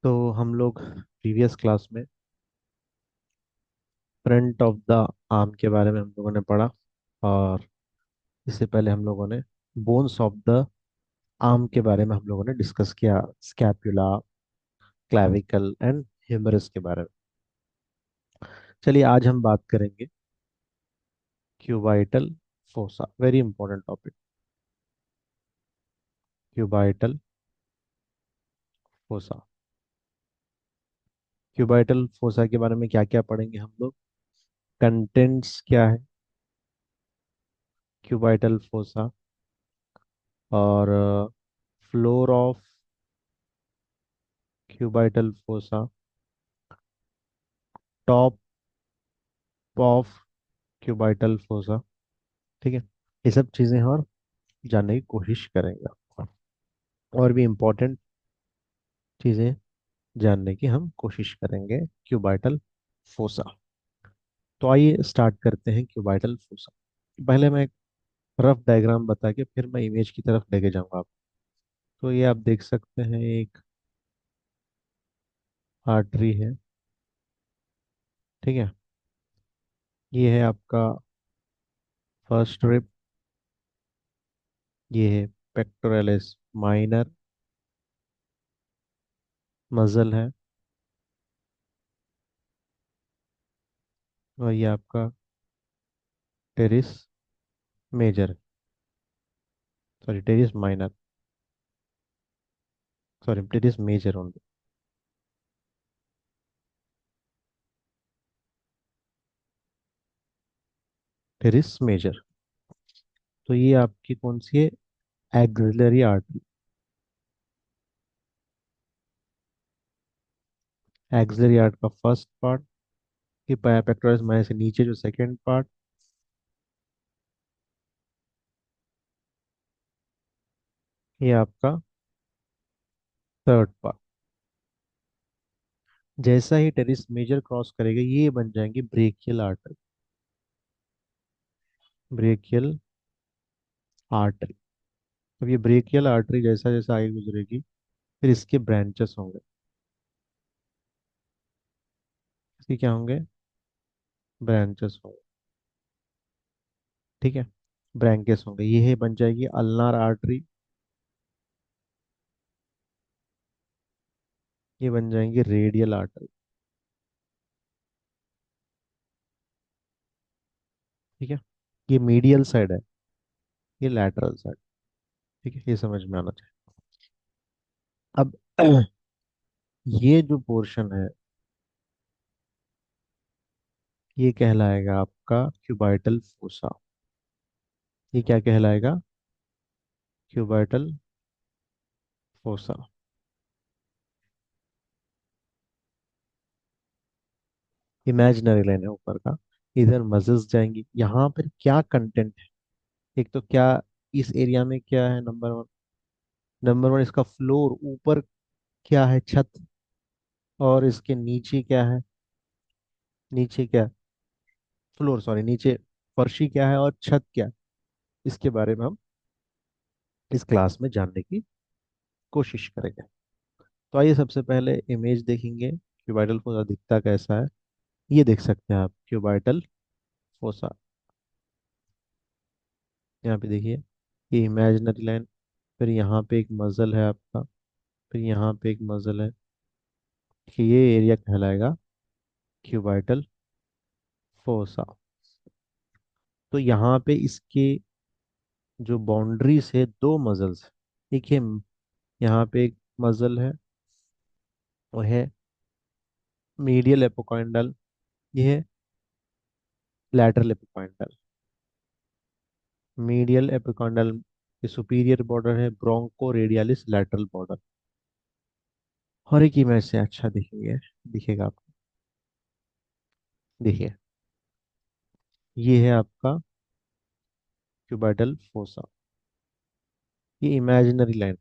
तो हम लोग प्रीवियस क्लास में फ्रंट ऑफ द आर्म के बारे में हम लोगों ने पढ़ा। और इससे पहले हम लोगों ने बोन्स ऑफ द आर्म के बारे में हम लोगों ने डिस्कस किया। स्कैपुला, क्लैविकल एंड ह्यूमरस के बारे में। चलिए आज हम बात करेंगे cubital fossa. Very important topic, cubital fossa. Cubital fossa के बारे में क्या क्या पढ़ेंगे हम लोग, कंटेंट्स क्या है क्यूबाइटल फोसा, और floor of cubital fossa, top of cubital fossa. ठीक है, ये सब चीज़ें और जानने की कोशिश करेंगे, और भी इम्पोर्टेंट चीज़ें जानने की हम कोशिश करेंगे क्यूबाइटल फोसा। तो आइए स्टार्ट करते हैं क्यूबाइटल फोसा। पहले मैं एक रफ डायग्राम बता के फिर मैं इमेज की तरफ लेके जाऊंगा आप। तो ये आप देख सकते हैं, एक आर्टरी है। ठीक है, ये है आपका फर्स्ट रिब, ये है पेक्टोरलिस माइनर मसल है, और ये आपका teres major, sorry teres minor, sorry teres major only, teres major. तो ये आपकी कौन सी है, एक्सिलरी आर्टरी। एक्सिलरी आर्ट का फर्स्ट पार्ट, ये पाया पेक्टोरस माइनर से नीचे जो सेकंड पार्ट, ये आपका थर्ड पार्ट। जैसा ही टेरिस मेजर क्रॉस करेगा ये बन जाएंगे ब्रेकियल आर्टरी, ब्रेकियल आर्टरी। अब ये ब्रेकियल आर्टरी जैसा जैसा आगे गुजरेगी फिर इसके ब्रांचेस होंगे। इसके क्या होंगे, ब्रांचेस होंगे। ठीक है, ब्रैंकेस होंगे। ये है बन जाएगी अल्नार आर्टरी, ये बन जाएंगे रेडियल आर्टरी। ठीक है, ये मीडियल साइड है, ये लैटरल साइड। ठीक है, ये समझ में आना चाहिए। अब ये जो पोर्शन है ये कहलाएगा आपका क्यूबाइटल फोसा। ये क्या कहलाएगा, क्यूबाइटल फोसा। इमेजिनरी लाइन है ऊपर का, इधर मसल्स जाएंगी। यहाँ पर क्या कंटेंट है, एक तो क्या इस एरिया में क्या है, नंबर वन। नंबर वन, इसका फ्लोर ऊपर क्या है, छत। और इसके नीचे क्या है, नीचे क्या, फ्लोर सॉरी नीचे फर्शी क्या है और छत क्या है, इसके बारे में हम इस क्लास में जानने की कोशिश करेंगे। तो आइए सबसे पहले इमेज देखेंगे क्यूबाइटल फोसा दिखता कैसा है। ये देख सकते हैं आप क्यूबाइटल फोसा, यहाँ पे देखिए, ये इमेजिनरी लाइन। फिर यहाँ पे एक मसल है आपका, फिर यहाँ पे एक मसल है। कि ये एरिया कहलाएगा क्यूबाइटल फोसा। तो यहाँ पे इसके जो बाउंड्रीज है दो मसल्स, एक है यहाँ पे एक मसल है, वो है मीडियल एपोकॉइंडल, ये है लैटरल एपोकॉइंडल। मीडियल एपिकॉन्डल के सुपीरियर बॉर्डर है ब्रोंको रेडियलिस लैटरल बॉर्डर। और एक इमेज से अच्छा दिखेंगे, दिखेगा आपको। देखिए, ये है आपका क्यूबाइटल फोसा, ये इमेजिनरी लाइन।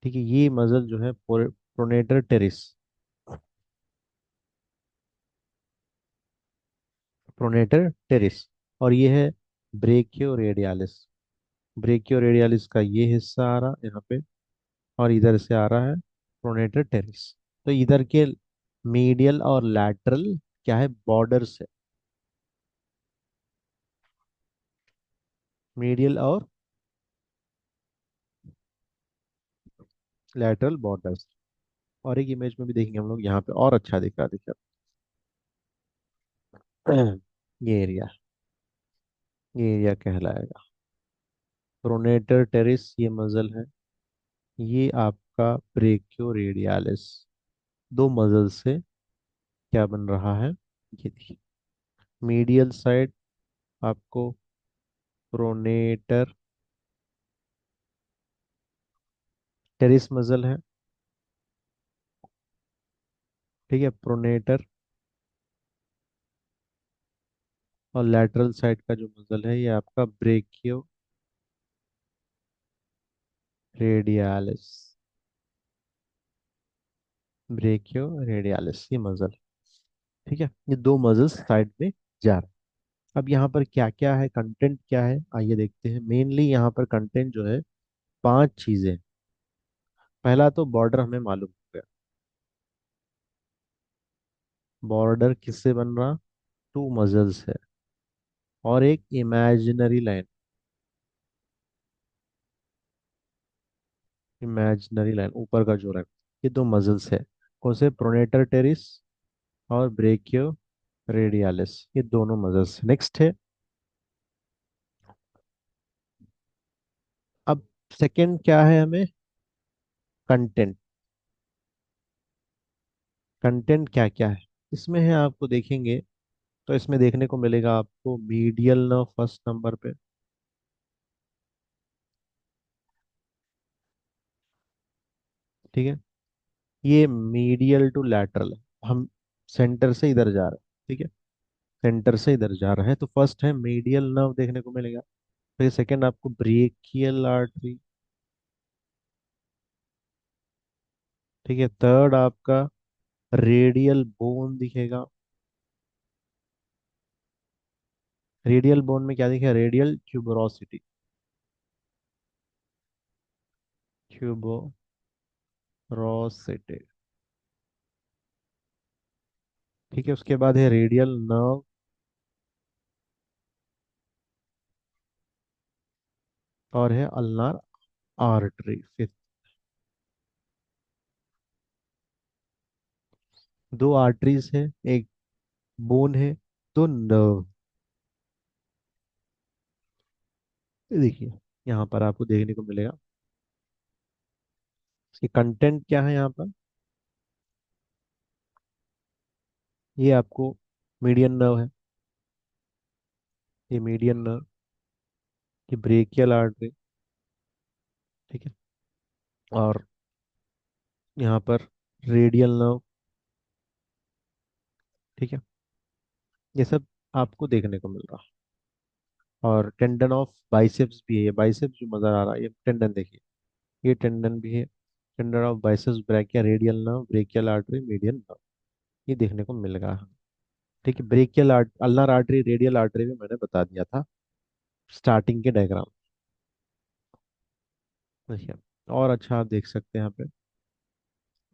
ठीक है, ये मसल जो है प्रोनेटर टेरिस, प्रोनेटर टेरिस। और ये है ब्रेकियो रेडियलिस, ब्रेकियो रेडियलिस का ये हिस्सा आ रहा है यहाँ पे, और इधर से आ रहा है प्रोनेटर टेरिस। तो इधर के मीडियल और लैटरल क्या है, बॉर्डर्स है। मीडियल और लैटरल बॉर्डर्स। और एक इमेज में भी देखेंगे हम लोग, यहाँ पे और अच्छा दिख रहा, देखिए ये एरिया, ये एरिया कहलाएगा प्रोनेटर टेरिस। ये मसल है, ये आपका ब्रेकियो रेडियालिस। दो मसल से क्या बन रहा है, ये देखिए। मीडियल साइड आपको प्रोनेटर टेरिस मसल है, ठीक है, प्रोनेटर। और लैटरल साइड का जो मसल है, ये आपका ब्रेकियो रेडियालिस। ब्रेकियो रेडियालिस ये मसल, ठीक है। ये दो मसल्स साइड में जा रहे हैं। अब यहाँ पर क्या क्या है, कंटेंट क्या है, आइए देखते हैं। मेनली यहाँ पर कंटेंट जो है, पांच चीजें। पहला तो बॉर्डर हमें मालूम हो गया। बॉर्डर किससे बन रहा, टू मसल्स है। और एक इमेजिनरी लाइन, इमेजिनरी लाइन ऊपर का जो है, ये दो मसल्स है। कौन से, प्रोनेटर टेरिस और ब्रेकियो रेडियालिस, ये दोनों मसल्स। नेक्स्ट है, अब सेकंड क्या है हमें, कंटेंट। कंटेंट क्या क्या है इसमें है, आपको देखेंगे तो इसमें देखने को मिलेगा आपको मीडियल नर्व फर्स्ट नंबर पे, ठीक है। ये मीडियल टू लैटरल है, हम सेंटर से इधर जा रहे हैं, ठीक है। सेंटर से इधर जा रहे हैं, तो फर्स्ट है मीडियल नर्व देखने को मिलेगा। फिर सेकंड आपको ब्रेकियल आर्टरी, ठीक है। थर्ड आपका रेडियल बोन दिखेगा। रेडियल बोन में क्या दिखेगा, रेडियल ट्यूबरोसिटी, ट्यूबरोसिटी, ठीक है। उसके बाद है रेडियल नर्व, और है अल्नार आर्टरी फिफ्थ। दो आर्टरीज है, एक बोन है, दो नर्व। देखिए यहाँ पर आपको देखने को मिलेगा, इसकी कंटेंट क्या है यहाँ पर। ये आपको मीडियन नर्व है, ये मीडियन नर्व, ये ब्रेकियल आर्टरी, ठीक है। और यहाँ पर रेडियल नर्व, ठीक है। ये सब आपको देखने को मिल रहा है। और टेंडन ऑफ बाइसेप्स भी है, ये बाइसेप्स जो नजर आ रहा है, ये टेंडन देखिए, ये टेंडन भी है। Tendon of biceps brachii, radial nerve, brachial artery, median nerve, ये देखने को मिल रहा है, ठीक है। Brachial art ulnar artery, radial artery भी मैंने बता दिया था स्टार्टिंग के डायग्राम। देखिए और अच्छा आप देख सकते हैं यहाँ पे,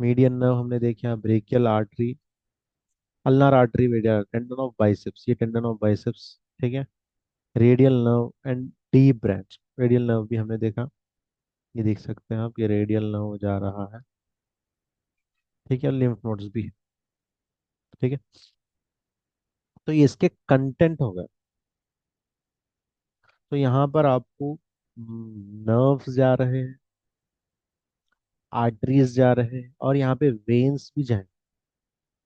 मीडियन नर्व हमने देखा, brachial artery, ulnar artery, radial tendon of biceps, ये टेंडन ऑफ बाइसेप्स, ठीक है। Radial nerve and deep branch, radial nerve भी हमने देखा, ये देख सकते हैं आप, ये रेडियल नर्व जा रहा है, ठीक है। लिम्फ नोड्स भी है, ठीक है। तो ये इसके कंटेंट हो गए। तो यहाँ पर आपको नर्व्स जा रहे हैं, आर्टरीज जा रहे हैं, और यहाँ पे वेन्स भी जाए,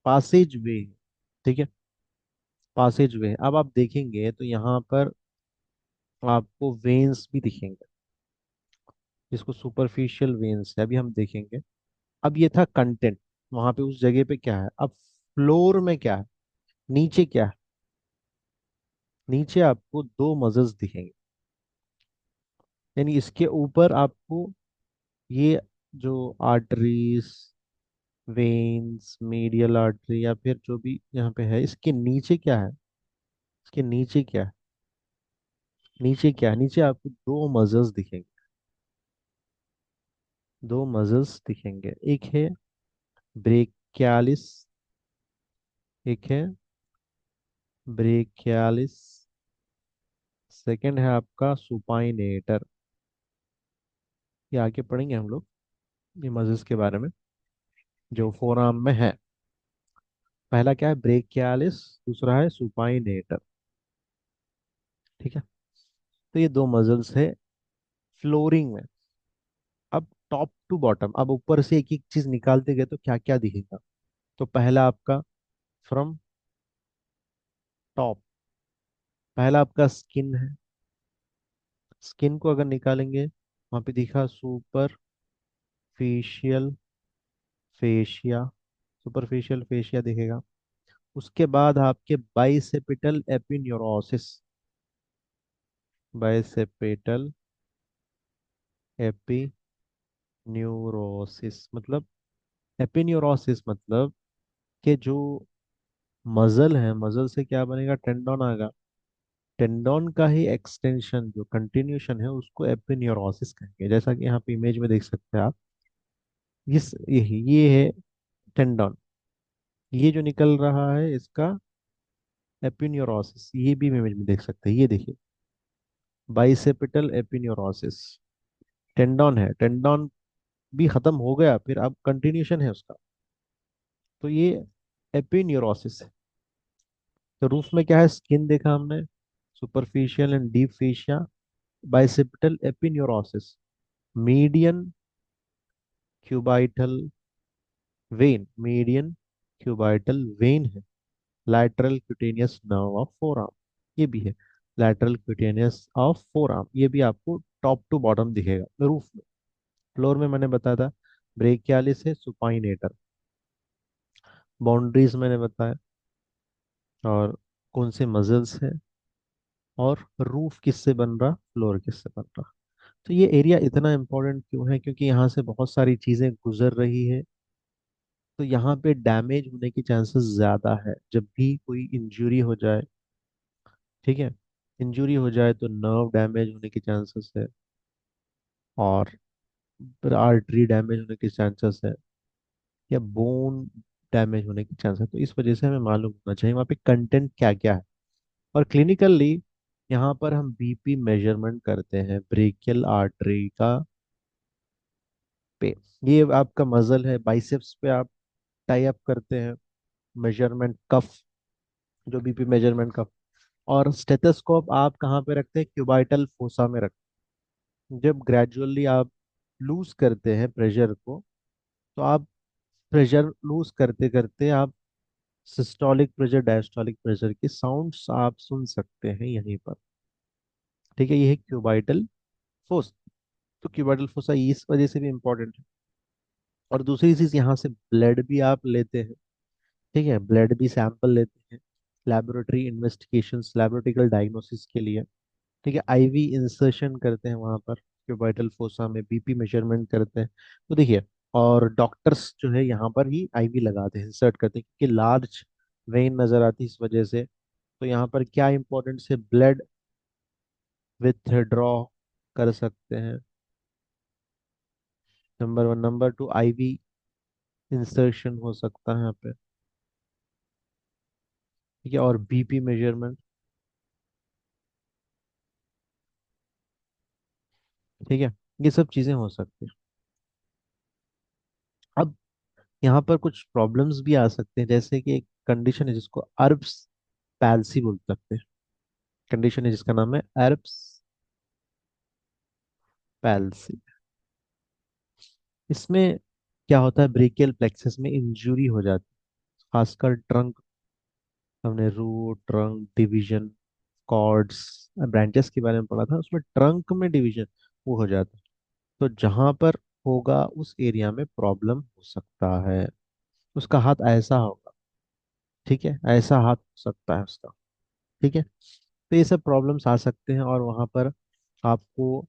पासेज वे, ठीक है। पासेज वे, अब आप देखेंगे तो यहाँ पर आपको वेन्स भी दिखेंगे, जिसको सुपरफिशियल वेन्स है, अभी हम देखेंगे। अब ये था कंटेंट, वहां पे उस जगह पे क्या है। अब फ्लोर में क्या है, नीचे क्या है, नीचे आपको दो मसल्स दिखेंगे, यानी इसके ऊपर आपको ये जो आर्टरीज, वेन्स, मीडियल आर्टरी, या फिर जो भी यहाँ पे है, इसके नीचे क्या है, इसके नीचे क्या है, नीचे क्या है, नीचे आपको दो मसल्स दिखेंगे, दो मसल्स दिखेंगे, एक है ब्रेकियालिस, एक है ब्रेकियालिस, सेकंड है आपका सुपाइनेटर। ये आगे पढ़ेंगे हम लोग ये मसल्स के बारे में जो फोर आर्म में है। पहला क्या है, ब्रेकियालिस, दूसरा है सुपाइनेटर। ठीक है, तो ये दो मसल्स है फ्लोरिंग में। अब टॉप टू बॉटम, अब ऊपर से एक एक चीज निकालते गए तो क्या क्या दिखेगा। तो पहला आपका फ्रॉम टॉप, पहला आपका स्किन है। स्किन को अगर निकालेंगे वहां पे दिखा super facial fascia, superficial fascia दिखेगा। उसके बाद आपके बाइसेपिटल एपिन्यूरोसिस, बाइसेपिटल एपिन्यूरोसिस मतलब, एपिन्यूरोसिस मतलब कि जो मजल है, मजल से क्या बनेगा, टेंडोन आएगा। टेंडोन का ही एक्सटेंशन जो कंटिन्यूशन है उसको एपिन्यूरोसिस कहेंगे, जैसा कि यहाँ पे इमेज में देख सकते हैं आप। इस यही ये है टेंडोन, ये जो निकल रहा है इसका एपिन्यूरोसिस, ये भी इमेज में देख सकते हैं। ये देखिए बाइसेपिटल एपिन्यूरोसिस, टेंडोन है, टेंडोन भी खत्म हो गया, फिर अब कंटिन्यूशन है उसका। तो ये एपिन्यूरोसिस है। तो रूफ में क्या है, स्किन देखा हमने, superficial and deep fascia, bicipital aponeurosis, median cubital vein, median cubital vein है, lateral cutaneous nerve of forearm, ये भी है, lateral cutaneous of forearm, ये भी आपको टॉप टू बॉटम दिखेगा रूफ में। फ्लोर में मैंने बताया था ब्रेकियालिस है, सुपाइनेटर, बाउंड्रीज मैंने बताया, और कौन से मसल्स है, और रूफ किससे बन रहा, फ्लोर किससे बन रहा। तो ये एरिया इतना इंपॉर्टेंट क्यों है, क्योंकि यहाँ से बहुत सारी चीजें गुजर रही है। तो यहाँ पे डैमेज होने की चांसेस ज्यादा है जब भी कोई इंजरी हो जाए। ठीक है, इंजरी हो जाए तो नर्व डैमेज होने की चांसेस है, और फिर आर्टरी डैमेज होने की चांसेस है, या बोन डैमेज होने की चांस है। तो इस वजह से हमें मालूम होना चाहिए वहाँ पे कंटेंट क्या क्या है। और क्लिनिकली यहाँ पर हम बीपी मेजरमेंट करते हैं ब्रेकियल आर्टरी का पे। ये आपका मसल है बाइसेप्स पे, आप टाई अप करते हैं मेजरमेंट कफ, जो बीपी मेजरमेंट कफ। और स्टेथोस्कोप आप कहाँ पे रखते हैं, क्यूबाइटल फोसा में रखते हैं। जब ग्रेजुअली आप लूज करते हैं प्रेशर को, तो आप प्रेशर लूज करते करते आप सिस्टोलिक प्रेशर डायस्टोलिक प्रेशर की साउंड्स आप सुन सकते हैं यहीं पर। ठीक है, ये है क्यूबाइटल फोर्स। तो क्यूबाइटल फोर्स इस वजह से भी इंपॉर्टेंट है। और दूसरी चीज, यहाँ से ब्लड भी आप लेते हैं। ठीक है, ब्लड भी सैंपल लेते हैं लेबोरेटरी इन्वेस्टिगेशंस, लैबोरेटरिकल डायग्नोसिस के लिए। ठीक है, आईवी इंसर्शन करते हैं वहां पर क्यूबाइटल फोसा में, बीपी मेजरमेंट करते हैं। तो देखिए, और डॉक्टर्स जो है यहाँ पर ही आईवी लगाते हैं, इंसर्ट करते हैं, क्योंकि लार्ज वेन नजर आती है इस वजह से। तो यहाँ पर क्या इंपॉर्टेंट है, ब्लड विथड्रॉ कर सकते हैं, number one. Number two, IV insertion हो सकता है यहाँ पे। ठीक है, और बीपी मेजरमेंट। ठीक है, ये सब चीजें हो सकती है। अब यहाँ पर कुछ प्रॉब्लम्स भी आ सकते हैं, जैसे कि एक कंडीशन है जिसको अर्ब्स पैल्सी बोल सकते हैं। कंडीशन है जिसका नाम है अर्ब्स पैल्सी। इसमें क्या होता है, ब्रेकियल प्लेक्सस में इंजरी हो जाती है, खासकर ट्रंक, हमने root trunk division cords branches के बारे में पढ़ा था, उसमें ट्रंक में डिवीजन वो हो जाता है। तो जहां पर होगा उस एरिया में प्रॉब्लम हो सकता है। उसका हाथ ऐसा होगा, ठीक है, ऐसा हाथ हो सकता है उसका। ठीक है, तो ये सब प्रॉब्लम्स आ सकते हैं, और वहां पर आपको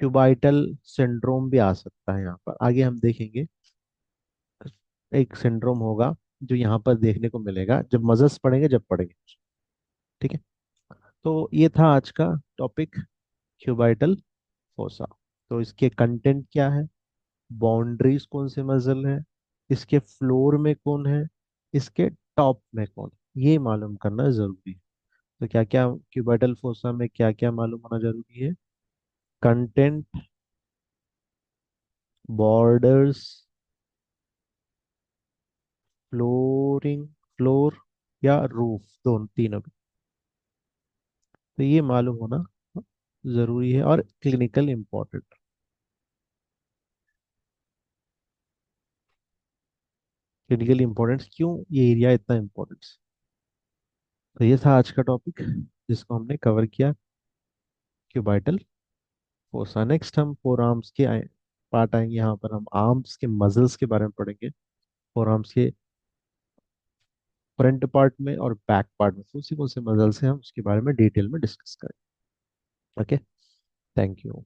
क्यूबाइटल सिंड्रोम भी आ सकता है। यहाँ पर आगे हम देखेंगे एक सिंड्रोम होगा जो यहाँ पर देखने को मिलेगा जब मसल्स पढ़ेंगे, जब पढ़ेंगे। ठीक है, तो ये था आज का टॉपिक, क्यूबाइटल फोसा। तो इसके कंटेंट क्या है, बाउंड्रीज कौन से मसल है, इसके फ्लोर में कौन है, इसके टॉप में कौन है, ये मालूम करना जरूरी है। तो क्या क्या क्यूबिटल फोसा में क्या क्या मालूम होना जरूरी है? कंटेंट, बॉर्डर्स, फ्लोरिंग, फ्लोर या रूफ, दोनों तीनों। तो ये मालूम होना जरूरी है और क्लिनिकल इम्पोर्टेंट। क्लिनिकल इम्पोर्टेंस क्यों, ये एरिया इतना इम्पोर्टेंस। तो ये था आज का टॉपिक जिसको हमने कवर किया, क्यूबाइटल फोसा। नेक्स्ट हम फोर आर्म्स के पार्ट आएंगे, यहाँ पर हम आर्म्स के मसल्स के बारे में पढ़ेंगे। फोर आर्म्स के फ्रंट पार्ट में और बैक पार्ट में कौन से मसल्स हैं, हम उसके बारे में डिटेल में डिस्कस करेंगे। Okay, thank you.